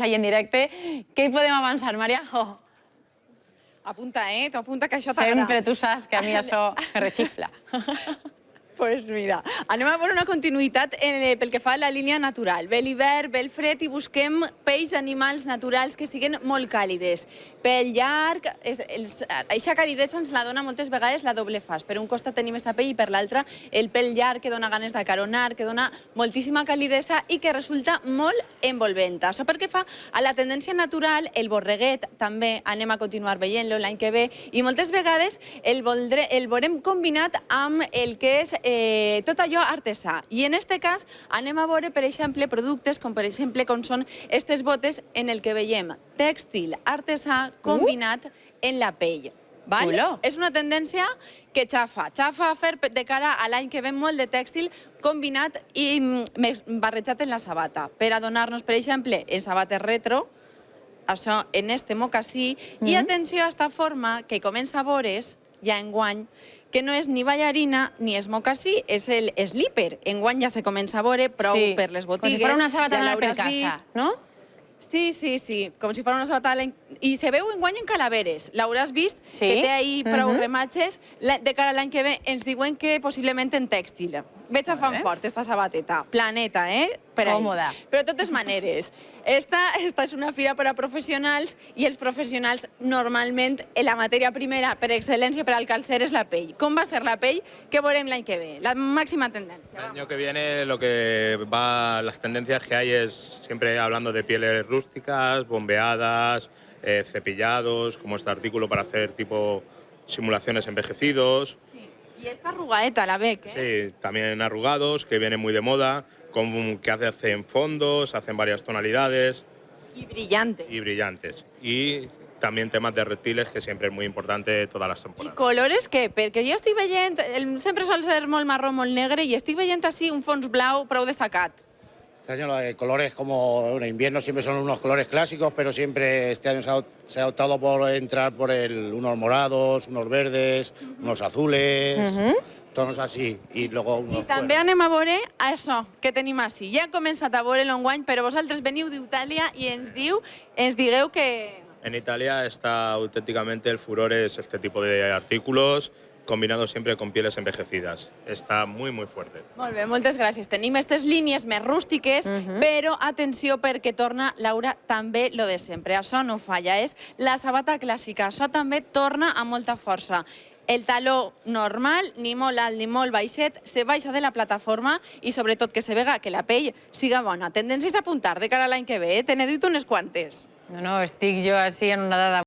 ahí en directe. Què hi podem avançar, Mariajo? Apunta, tu apunta que això t'agrada. Sempre tu saps que a mi això me rechifla. Doncs mira, anem a veure una continuïtat pel que fa a la línia natural. Ve l'hivern, ve el fred i busquem peix d'animals naturals que siguin molt càlides. Pell llarg, eixa calidesa ens la dona moltes vegades la doble fas. Per un costat tenim esta pell i per l'altre el pell llarg que dona ganes d'acaronar, que dona moltíssima calidesa i que resulta molt envolvent. Això perquè fa a la tendència natural, el borreguet també anem a continuar veient-lo l'any que ve i moltes vegades el veurem combinat amb el que és tot allò artesà. I en aquest cas anem a veure, per exemple, productes com per exemple com són aquestes botes en el que veiem tèxtil artesà combinat en la pell. És una tendència que xafa a fer de cara a l'any que ve molt de tèxtil combinat i barrejat en la sabata, per a donar-nos, per exemple, en sabates retro, això en este mocassí, i atenció a esta forma que comença a veure's ja enguany, que no és ni ballarina ni és mocassí, és el slipper. Enguany ja se comença a veure prou per les botigues. Com si fos una sabata d'anar per casa, no? Sí, com si fos una sabata... I se veu enguany en calaveres. L'hauràs vist, que té ahí prou rematges. De cara a l'any que ve ens diuen que possiblement en tèxtil. Veig a fan fort, esta sabateta. Planeta, Còmoda. Però de totes maneres, esta és una fira per a professionals i els professionals normalment la matèria primera per excel·lència per al calcer és la pell. Com va ser la pell? Què veurem l'any que ve? La máxima tendencia. El año que viene lo que va, las tendencias que hay es siempre hablando de pieles rústicas, bombeadas, cepillados, como este artículo para hacer tipo simulaciones envejecidos. Sí. Y esta arrugadeta, la Bec, Sí, también arrugados, que vienen muy de moda, que hacen fondos, hacen varias tonalidades. Y brillantes. Y brillantes. Y también temas de reptiles, que siempre es muy importante todas las temporadas. I colores què? Perquè jo estic veient, sempre sol ser molt marró, molt negre, i estic veient així un fons blau prou destacat. Este año los colores como en invierno siempre son unos colores clásicos, pero siempre este año se ha optado por entrar por unos morados, unos verdes, unos azules, tonos así, y luego unos... I també anem a veure això que tenim així. Ja hem començat a veure l'enguany, però vosaltres veniu d'Itàlia i ens digueu que... En Italia está auténticamente el furor es este tipo de artículos, combinados siempre con pieles envejecidas. Está muy, muy fuerte. Molt bé, moltes gràcies. Tenim aquestes línies més rústiques, però atenció perquè torna, Laura, també lo de sempre. Això no falla, és la sabata clàssica. Això també torna amb molta força. El taló normal, ni molt alt ni molt baixet, se baixa de la plataforma i sobretot que se vega que la pell siga bona. Tendències a apuntar de cara a l'any que ve, te n'he dit unes quantes. No, estic jo així en una dada